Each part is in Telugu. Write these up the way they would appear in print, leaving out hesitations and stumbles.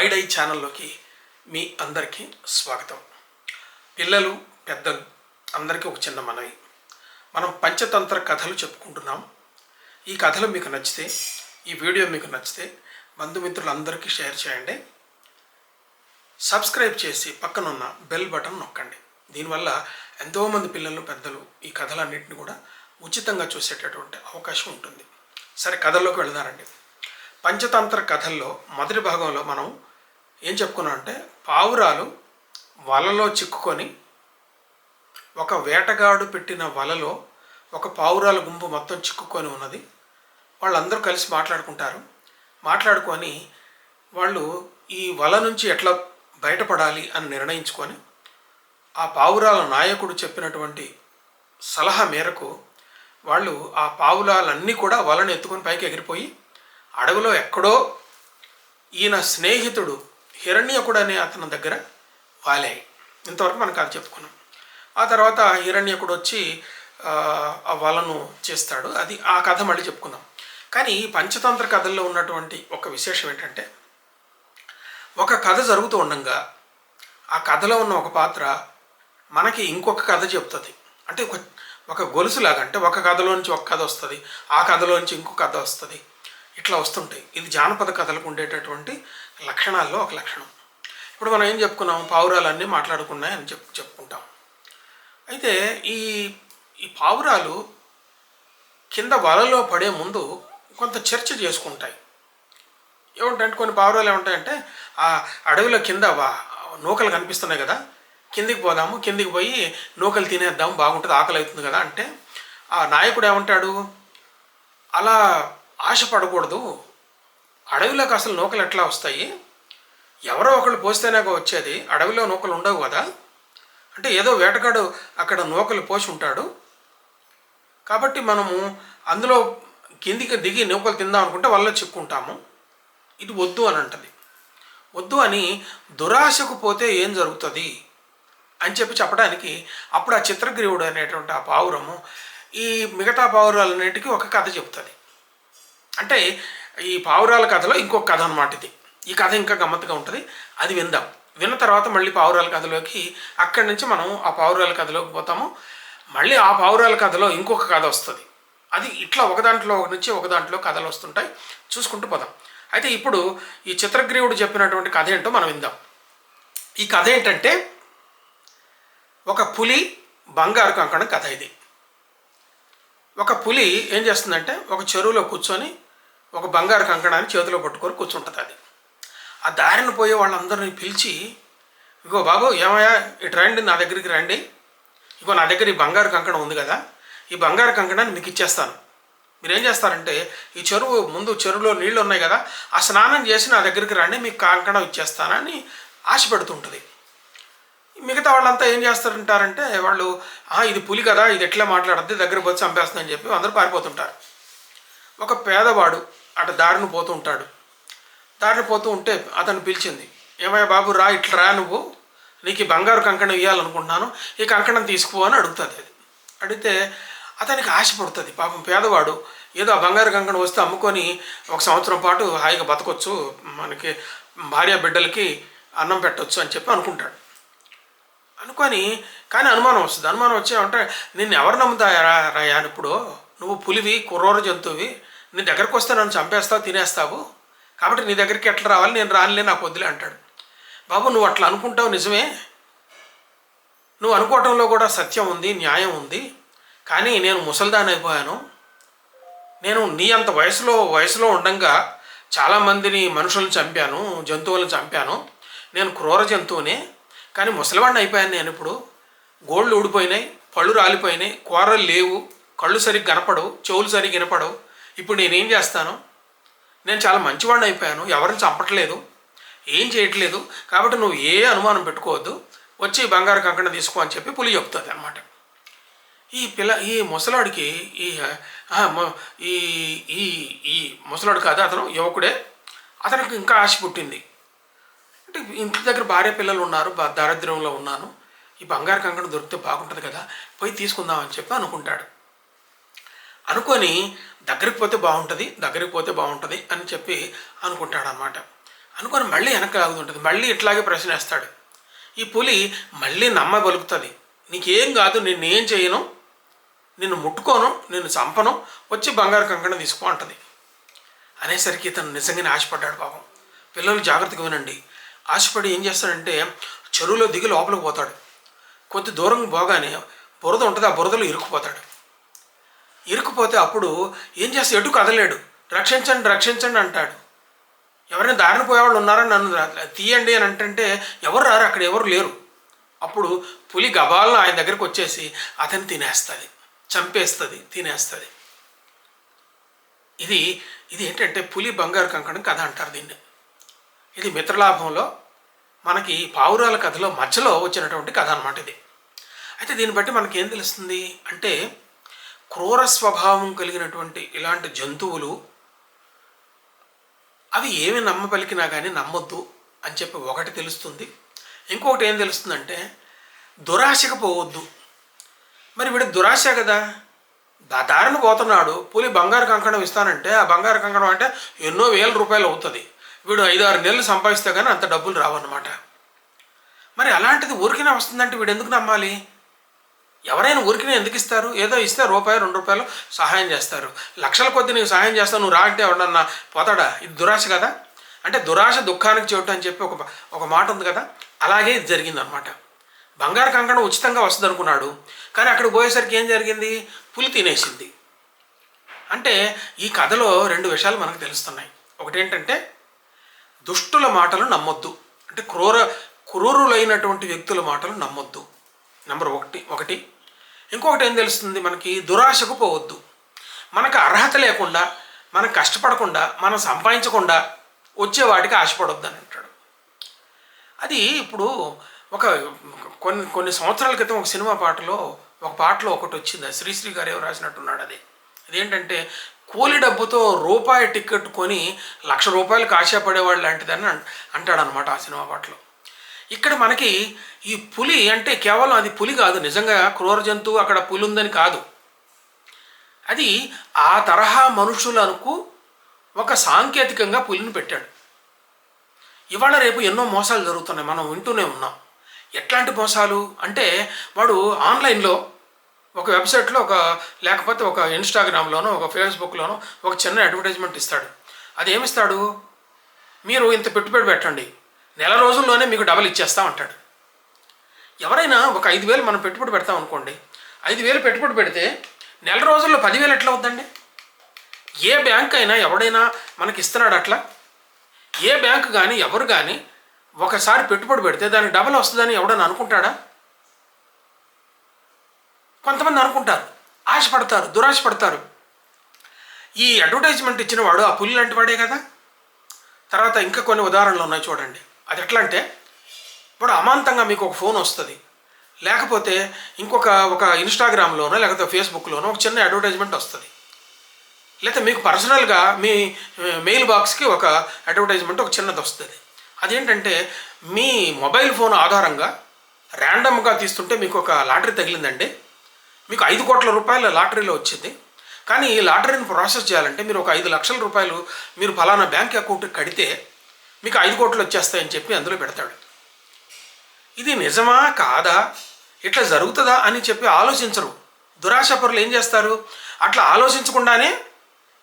వైడ్ ఐ ఛానల్లోకి మీ అందరికీ స్వాగతం. పిల్లలు పెద్దలు అందరికీ ఒక చిన్న మనవి. మనం పంచతంత్ర కథలు చెప్పుకుంటున్నాం. ఈ కథలు మీకు నచ్చితే, ఈ వీడియో మీకు నచ్చితే బంధుమిత్రులందరికీ షేర్ చేయండి. సబ్స్క్రైబ్ చేసి పక్కనున్న బెల్ బటన్ నొక్కండి. దీనివల్ల ఎంతోమంది పిల్లలు పెద్దలు ఈ కథలన్నింటినీ కూడా ఉచితంగా చూసేటటువంటి అవకాశం ఉంటుంది. సరే, కథల్లోకి వెళదారండి. పంచతంత్ర కథల్లో మొదటి భాగంలో మనం ఏం చెప్పుకున్నాం అంటే, పావురాలు వలలో చిక్కుకొని ఒక వేటగాడు పెట్టిన వలలో ఒక పావురాల గుంపు మొత్తం చిక్కుకొని ఉన్నది. వాళ్ళందరూ కలిసి మాట్లాడుకొని వాళ్ళు ఈ వల నుంచి ఎట్లా బయటపడాలి అని నిర్ణయించుకొని ఆ పావురాల నాయకుడు చెప్పినటువంటి సలహా మేరకు వాళ్ళు ఆ పావురాలన్నీ కూడా వలను ఎత్తుకొని పైకి ఎగిరిపోయి అడవిలో ఎక్కడో ఈయన స్నేహితుడు హిరణ్యకుడు అనే అతని దగ్గర వాలాయి. ఇంతవరకు మనం కథ చెప్పుకున్నాం. ఆ తర్వాత హిరణ్యకుడు వచ్చి ఆ వలను చేస్తాడు. అది ఆ కథ మళ్ళీ చెప్పుకుందాం. కానీ ఈ పంచతంత్ర కథల్లో ఉన్నటువంటి ఒక విశేషం ఏంటంటే, ఒక కథ జరుగుతూ ఉండగా ఆ కథలో ఉన్న ఒక పాత్ర మనకి ఇంకొక కథ చెప్తుంది. అంటే ఒక గొలుసులాగా, అంటే ఒక కథలోంచి ఒక కథ వస్తుంది, ఆ కథలోంచి ఇంకొక కథ వస్తుంది, ఇట్లా వస్తుంటాయి. ఇది జానపద కథలకు ఉండేటటువంటి లక్షణాల్లో ఒక లక్షణం. ఇప్పుడు మనం ఏం చెప్పుకున్నాం, పావురాలన్నీ మాట్లాడుకున్నాయి అని చెప్పుకుంటాం. అయితే ఈ పావురాలు కింద వలలో పడే ముందు కొంత చర్చ చేసుకుంటాయి. ఏమంటే కొన్ని పావురాలు ఏమంటాయంటే, ఆ అడవిలో కింద నూకలు కనిపిస్తున్నాయి కదా, కిందికి పోదాము, కిందికి పోయి నూకలు తినేద్దాము, బాగుంటుంది, ఆకలి అవుతుంది కదా అంటే, ఆ నాయకుడు ఏమంటాడు, అలా ఆశపడకూడదు, అడవిలోకి అసలు నూకలు ఎట్లా వస్తాయి, ఎవరో ఒకళ్ళు పోస్తేనే వచ్చేది, అడవిలో నూకలు ఉండవు కదా, అంటే ఏదో వేటగాడు అక్కడ నూకలు పోసి ఉంటాడు, కాబట్టి మనము అందులో కిందికి దిగి నూకలు తిందాం అనుకుంటే వల్ల చిక్కుంటాము, ఇది వద్దు అని అంటది. వద్దు అని దురాశకు పోతే ఏం జరుగుతుంది అని చెప్పడానికి అప్పుడు ఆ చిత్రగ్రీవుడు అనేటువంటి ఆ పావురము ఈ మిగతా పావురాలన్నింటికి ఒక కథ చెప్తుంది. అంటే ఈ పావురాల కథలో ఇంకొక కథ అనమాట ఇది. ఈ కథ ఇంకా గమ్మత్తుగా ఉంటుంది, అది విందాం. విన్న తర్వాత మళ్ళీ పావురాల కథలోకి, అక్కడి నుంచి మనం ఆ పావురాల కథలోకి పోతాము. మళ్ళీ ఆ పావురాల కథలో ఇంకొక కథ వస్తుంది. అది ఇట్లా ఒక దాంట్లో కథలు వస్తుంటాయి, చూసుకుంటూ పోదాం. అయితే ఇప్పుడు ఈ చిత్రగ్రీవుడు చెప్పినటువంటి కథ ఏంటో మనం విందాం. ఈ కథ ఏంటంటే, ఒక పులి బంగారు కంకణం కథ ఇది. ఒక పులి ఏం చేస్తుందంటే, ఒక చెరువులో కూర్చొని ఒక బంగారు కంకణాన్ని చేతిలో పట్టుకొని కూర్చుంటుంది. అది ఆ దారిన పోయే వాళ్ళందరినీ పిలిచి, ఇగో బాబు, ఏమయ్యా, ఇటు రండి, నా దగ్గరికి రండి, ఇగో నా దగ్గర ఈ బంగారు కంకణం ఉంది కదా, ఈ బంగారు కంకణాన్ని మీకు ఇచ్చేస్తాను. మీరేం చేస్తారంటే, ఈ చెరువులో నీళ్ళు ఉన్నాయి కదా, ఆ స్నానం చేసి నా దగ్గరికి రండి, మీకు కంకణం ఇచ్చేస్తానని ఆశ పెడుతుంటుంది. మిగతా వాళ్ళంతా ఏం చేస్తారంటారంటే, వాళ్ళు ఇది పులి కదా, ఇది ఎట్లా మాట్లాడద్ది, దగ్గర పోతే చంపేస్తుందని చెప్పి అందరూ పారిపోతుంటారు. ఒక పేదవాడు అటు దారిని పోతూ ఉంటాడు. దారిని పోతూ ఉంటే అతను పిలిచింది, ఏమయ్య బాబు, రా, ఇట్లా రా, నువ్వు, నీకు ఈ బంగారు కంకణం ఇవ్వాలనుకుంటున్నాను, ఈ కంకణం తీసుకుపో అని అడుగుతుంది. అది అడిగితే అతనికి ఆశ పడుతుంది. పాపం పేదవాడు, ఏదో ఆ బంగారు కంకణం వస్తే అమ్ముకొని ఒక సంవత్సరం పాటు హాయిగా బతకొచ్చు, మనకి భార్య బిడ్డలకి అన్నం పెట్టవచ్చు అని చెప్పి అనుకుంటాడు. కానీ అనుమానం వస్తుంది. అనుమానం వచ్చే నిన్ను ఎవరు నమ్ముతారా ఇప్పుడు, నువ్వు పులివి, క్రూర జంతువువి, నీ దగ్గరకు వస్తే నన్ను చంపేస్తావు, తినేస్తావు, కాబట్టి నీ దగ్గరికి ఎట్లా రావాలి, నేను రానిలే, నాకు వద్దులే అంటాడు. బాబు, నువ్వు అట్లా అనుకుంటావు నిజమే, నువ్వు అనుకోవటంలో కూడా సత్యం ఉంది, న్యాయం ఉంది, కానీ నేను ముసల్దాన్ని అయిపోయాను. నేను నీ అంత వయసులో ఉండగా చాలామందిని, మనుషులను చంపాను, జంతువులను చంపాను, నేను క్రూర జంతువునే, కానీ ముసలివాడిని అయిపోయాను నేను. ఇప్పుడు గోళ్ళు ఊడిపోయినాయి, పళ్ళు రాలిపోయినాయి, కూరలు లేవు, కళ్ళు సరిగ్గా కనపడవు, చెవులు సరిగ్గా వినపడవు, ఇప్పుడు నేనేం చేస్తాను, నేను చాలా మంచివాడిని అయిపోయాను, ఎవరిని చంపట్లేదు, ఏం చేయట్లేదు, కాబట్టి నువ్వు ఏ అనుమానం పెట్టుకోవద్దు, వచ్చి బంగారు కంకణం తీసుకో అని చెప్పి పులి చెప్తుంది అనమాట. ఈ ముసలాడికి ఈ ముసలాడు కాదు, అతను యువకుడే, అతనికి ఇంకా ఆశ పుట్టింది. అంటే ఇంటి దగ్గర భార్య పిల్లలు ఉన్నారు, దారిద్ర్యంలో ఉన్నాను, ఈ బంగారు కంకణం దొరికితే బాగుంటుంది కదా, పోయి తీసుకుందామని చెప్పి అనుకుంటాడు. దగ్గరికి పోతే బాగుంటుంది అని చెప్పి అనుకుంటాడు అనమాట. అనుకొని మళ్ళీ వెనక్కి లాగుతుంటుంది. మళ్ళీ ఇట్లాగే ప్రశ్న వేస్తాడు. ఈ పులి మళ్ళీ నమ్మబలుకుతుంది. నీకేం కాదు, నిన్నేం చేయను, నిన్ను ముట్టుకోను, నిన్ను చంపను, వచ్చి బంగారు కంకణం తీసుకో అంటది. అనేసరికి ఇతను నిజంగానే ఆశపడ్డాడు. పాపం పిల్లలు జాగ్రత్తగా వినండి. ఆశపడి ఏం చేస్తాడంటే చెరువులో దిగి లోపలికి పోతాడు. కొద్ది దూరం పోగానే బురద ఉంటుంది, ఆ బురదలో ఇరుక్కుపోతాడు. ఇరుక్కుపోతే అప్పుడు ఏం చేస్తే ఎటు కదలేడు. రక్షించండి రక్షించండి అంటాడు. ఎవరైనా దారిని పోయేవాళ్ళు ఉన్నారా, నన్ను తీయండి అని అంటే ఎవరు రారు, అక్కడ ఎవరు లేరు. అప్పుడు పులి గబాలను ఆయన దగ్గరికి వచ్చేసి అతన్ని తినేస్తుంది, చంపేస్తుంది, తినేస్తుంది. ఇది ఏంటంటే పులి బంగారు కంకణం కథ అంటారు దీన్ని. ఇది మిత్రలాభంలో మనకి పావురాల కథలో మధ్యలో వచ్చినటువంటి కథ అనమాట ఇది. అయితే దీన్ని బట్టి మనకి ఏం తెలుస్తుంది అంటే క్రూర స్వభావం కలిగినటువంటి ఇలాంటి జంతువులు అవి ఏమి నమ్మపలికినా కానీ నమ్మొద్దు అని చెప్పి ఒకటి తెలుస్తుంది. ఇంకొకటి ఏం తెలుస్తుందంటే దురాశకు పోవద్దు. మరి వీడికి దురాశ కదా, దారిన పోతున్నాడు. పులి బంగారు కంకణం ఇస్తానంటే ఆ బంగారు కంకణం అంటే ఎన్నో వేల రూపాయలు అవుతుంది. వీడు 5-6 నెలలు సంపాదిస్తే కానీ అంత డబ్బులు రావన్నమాట. మరి అలాంటిది ఊరికినే వస్తుందంటే వీడు ఎందుకు నమ్మాలి? ఎవరైనా ఊరికినే ఎందుకు ఇస్తారు? ఏదో ఇస్తే ₹1-2 సహాయం చేస్తారు. లక్షల కొద్ది నీకు సహాయం చేస్తాను, నువ్వు రా అంటే ఎవడన్నా పోతాడా? ఇది దురాశ కదా. అంటే దురాశ దుఃఖానికి చెవిట అని చెప్పి ఒక మాట ఉంది కదా, అలాగే ఇది జరిగిందనమాట. బంగారు కంకణం ఉచితంగా వస్తుంది అనుకున్నాడు, కానీ అక్కడికి పోయేసరికి ఏం జరిగింది? పులి తినేసింది. అంటే ఈ కథలో 2 విషయాలు మనకు తెలుస్తున్నాయి. ఒకటేంటంటే దుష్టుల మాటలు నమ్మొద్దు, అంటే క్రూరులైనటువంటి వ్యక్తుల మాటలు నమ్మొద్దు. నెంబర్ 1. ఇంకొకటి ఏం తెలుస్తుంది మనకి? దురాశకు పోవద్దు. మనకు అర్హత లేకుండా, మనం కష్టపడకుండా, మనం సంపాదించకుండా వచ్చే వాటికి ఆశపడొద్దు అని అంటాడు. అది ఇప్పుడు కొన్ని సంవత్సరాల క్రితం ఒక సినిమా పాటలో ఒకటి వచ్చింది. శ్రీశ్రీ గారు ఎవరు రాసినట్టున్నాడు. అదేంటంటే కూలి డబ్బుతో రూపాయి టికెట్ కొని ₹1,00,000 ఆశపడేవాళ్ళు లాంటిదని అంటాడు అనమాట ఆ సినిమా పాటలో. ఇక్కడ మనకి ఈ పులి అంటే కేవలం అది పులి కాదు, నిజంగా క్రూర జంతువు, అక్కడ పులి ఉందని కాదు. అది ఆ తరహా మనుషులకు ఒక సాంకేతికంగా పులిని పెట్టాడు. ఇవాళ రేపు ఎన్నో మోసాలు జరుగుతున్నాయి, మనం వింటూనే ఉన్నాం. ఎట్లాంటి మోసాలు అంటే వాడు ఆన్లైన్లో ఒక వెబ్సైట్లో లేకపోతే ఒక ఇన్స్టాగ్రామ్లోనో ఒక ఫేస్బుక్లోనో ఒక చిన్న అడ్వర్టైజ్మెంట్ ఇస్తాడు. అది ఏమిస్తాడు? మీరు ఇంత పెట్టుబడి పెట్టండి, నెల రోజుల్లోనే మీకు డబల్ ఇచ్చేస్తా అంటాడు. ఎవరైనా ఒక 5,000 మనం పెట్టుబడి పెడతాం అనుకోండి, 5,000 పెట్టుబడి పెడితే నెల రోజుల్లో 10,000 ఎట్లా అవుతుందండి? ఏ బ్యాంక్ అయినా ఎవడైనా మనకి ఇస్తున్నాడు అట్లా? ఏ బ్యాంకు కానీ ఎవరు కానీ ఒకసారి పెట్టుబడి పెడితే దానికి డబల్ వస్తుందని ఎవడైనా అనుకుంటాడా? కొంతమంది అనుకుంటారు, ఆశపడతారు, దురాశపడతారు. ఈ అడ్వర్టైజ్మెంట్ ఇచ్చిన వాడు ఆ పులి లాంటి వాడే కదా. తర్వాత ఇంకా కొన్ని ఉదాహరణలు ఉన్నాయి చూడండి. అది ఎట్లా అంటే ఇప్పుడు అమాంతంగా మీకు ఒక ఫోన్ వస్తుంది, లేకపోతే ఒక ఇన్స్టాగ్రామ్లోనో లేకపోతే ఫేస్బుక్లోనో ఒక చిన్న అడ్వర్టైజ్మెంట్ వస్తుంది, లేకపోతే మీకు పర్సనల్గా మీ మెయిల్ బాక్స్కి ఒక అడ్వర్టైజ్మెంట్ ఒక చిన్నది వస్తుంది. అదేంటంటే మీ మొబైల్ ఫోన్ ఆధారంగా ర్యాండమ్గా తీస్తుంటే మీకు ఒక లాటరీ తగిలిందండి, మీకు ₹5 కోట్ల లాటరీలో వచ్చింది, కానీ ఈ లాటరీని ప్రాసెస్ చేయాలంటే మీరు ఒక ₹5,00,000 మీరు ఫలానా బ్యాంక్ అకౌంట్కి కడితే మీకు 5 కోట్లు వచ్చేస్తాయని చెప్పి అందులో పెడతాడు. ఇది నిజమా కాదా, ఇట్లా జరుగుతుందా అని చెప్పి ఆలోచించరు. దురాశపరులు ఏం చేస్తారు? అట్లా ఆలోచించకుండానే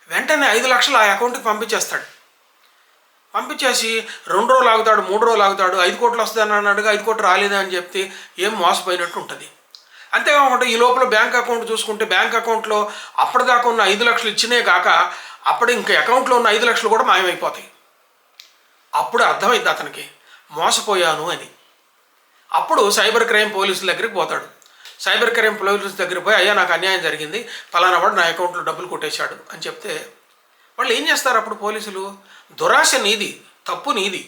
వెంటనే 5 లక్షలు ఆ అకౌంట్కి పంపించేస్తాడు. పంపించేసి 2 రోజులు ఆగుతాడు, 3 రోజులు ఆగుతాడు, 5 కోట్లు వస్తుందని అన్నాడుగా, 5 కోట్లు రాలేదా అని చెప్తే ఏం మోసపోయినట్టు ఉంటుంది. అంతేకాకుండా ఈ లోపల బ్యాంక్ అకౌంట్ చూసుకుంటే బ్యాంక్ అకౌంట్లో అప్పటిదాకా ఉన్న 5 లక్షలు ఇచ్చినే కాక అప్పుడు ఇంకా అకౌంట్లో ఉన్న 5 లక్షలు కూడా మాయమైపోతాయి. అప్పుడు అర్థమైంది అతనికి మోసపోయాను అని. అప్పుడు సైబర్ క్రైమ్ పోలీసుల దగ్గరికి పోతాడు. సైబర్ క్రైమ్ పోలీసుల దగ్గరికి పోయి, అయ్యా నాకు అన్యాయం జరిగింది, ఫలానా వాడు నా అకౌంట్లో డబ్బులు కొట్టేశాడు అని చెప్తే వాళ్ళు ఏం చేస్తారు? అప్పుడు పోలీసులు, దురాశ నీది, తప్పు నీది,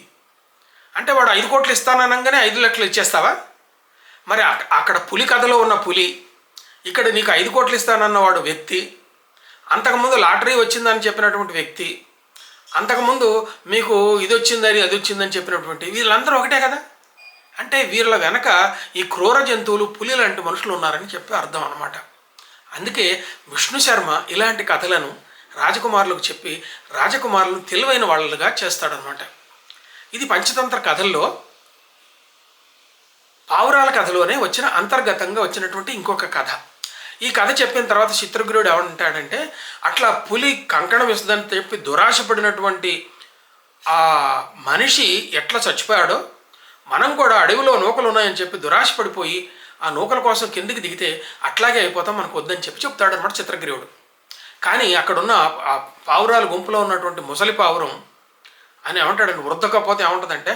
అంటే వాడు 5 కోట్లు ఇస్తాననగానే 5 లక్షలు ఇచ్చేస్తావా? మరి అక్కడ పులి కథలో ఉన్న పులి, ఇక్కడ నీకు 5 కోట్లు ఇస్తానన్నవాడు వ్యక్తి, అంతకుముందు లాటరీ వచ్చిందని చెప్పినటువంటి వ్యక్తి, అంతకుముందు మీకు ఇది వచ్చిందని అది వచ్చిందని చెప్పినటువంటి వీళ్ళందరూ ఒకటే కదా. అంటే వీళ్ళ వెనక ఈ క్రూర జంతువులు, పులి లాంటి మనుషులు ఉన్నారని చెప్పి అర్థం అన్నమాట. అందుకే విష్ణు శర్మ ఇలాంటి కథలను రాజకుమారులకు చెప్పి రాజకుమారులను తెలివైన వాళ్ళుగా చేస్తాడనమాట. ఇది పంచతంత్ర కథల్లో పావురాల కథలోనే వచ్చిన అంతర్గతంగా వచ్చినటువంటి ఇంకొక కథ. ఈ కథ చెప్పిన తర్వాత చిత్రగురుడు ఏమంటాడంటే, అట్లా పులి కంకణం ఇస్తుందని చెప్పి దురాశపడినటువంటి ఆ మనిషి ఎట్లా చచ్చిపోయాడో, మనం కూడా అడవిలో నూకలు ఉన్నాయని చెప్పి దురాశపడిపోయి ఆ నూకల కోసం కిందికి దిగితే అట్లాగే అయిపోతాం, మనకు వద్దని చెప్పి చెప్తాడు అనమాట చిత్రగ్రీవుడు. కానీ అక్కడున్న ఆ పావురాల గుంపులో ఉన్నటువంటి ముసలి పావురం అని ఏమంటాడండి, వృద్ధకపోతే ఏముంటుందంటే,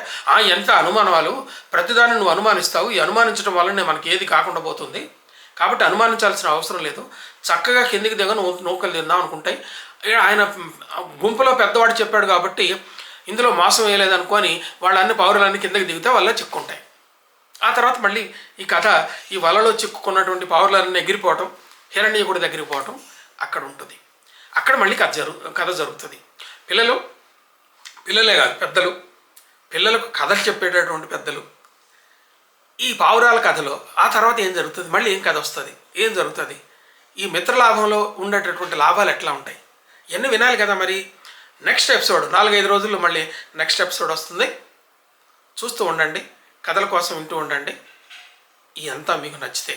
ఎంత అనుమానాలు, ప్రతిదాన్ని నువ్వు అనుమానిస్తావు, ఈ అనుమానించడం వల్లనే మనకి ఏది కాకుండా పోతుంది, కాబట్టి అనుమానించాల్సిన అవసరం లేదు, చక్కగా కిందికి దిగ నువ్వు నూకలు తిందాం అనుకుంటాయి. ఆయన గుంపులో పెద్దవాడు చెప్పాడు కాబట్టి ఇందులో మోసం వేయలేదనుకొని వాళ్ళన్ని పావురాలన్నీ కిందకి దిగితే వల్ల చిక్కుంటాయి. ఆ తర్వాత మళ్ళీ ఈ కథ ఈ వలలో చిక్కుకున్నటువంటి పావురాలన్నీ ఎగిరిపోవటం, హిరణ్యకుడి దగ్గరికి పోవటం అక్కడ ఉంటుంది. అక్కడ మళ్ళీ కథ జరుగుతుంది. పిల్లలే కాదు, పెద్దలు, పిల్లలకు కథలు చెప్పేటటువంటి పెద్దలు ఈ పావురాల కథలో ఆ తర్వాత ఏం జరుగుతుంది, మళ్ళీ ఏం కథ వస్తుంది, ఏం జరుగుతుంది, ఈ మిత్రలాభంలో ఉండేటటువంటి లాభాలు ఎట్లా ఉంటాయి, ఇవన్నీ వినాలి కదా. మరి నెక్స్ట్ ఎపిసోడ్ 4-5 రోజుల్లో మళ్ళీ నెక్స్ట్ ఎపిసోడ్ వస్తుంది. చూస్తూ ఉండండి, కథల కోసం వింటూ ఉండండి. ఇదంతా మీకు నచ్చితే,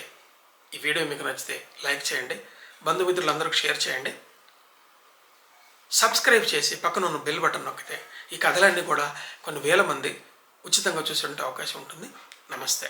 ఈ వీడియో మీకు నచ్చితే లైక్ చేయండి, బంధుమిత్రులందరికీ షేర్ చేయండి, సబ్స్క్రైబ్ చేసి పక్కన ఉన్న బెల్ బటన్ నొక్కితే ఈ కథలన్నీ కూడా కొన్ని వేల మంది ఉచితంగా చూసే అవకాశం ఉంటుంది. నమస్తే.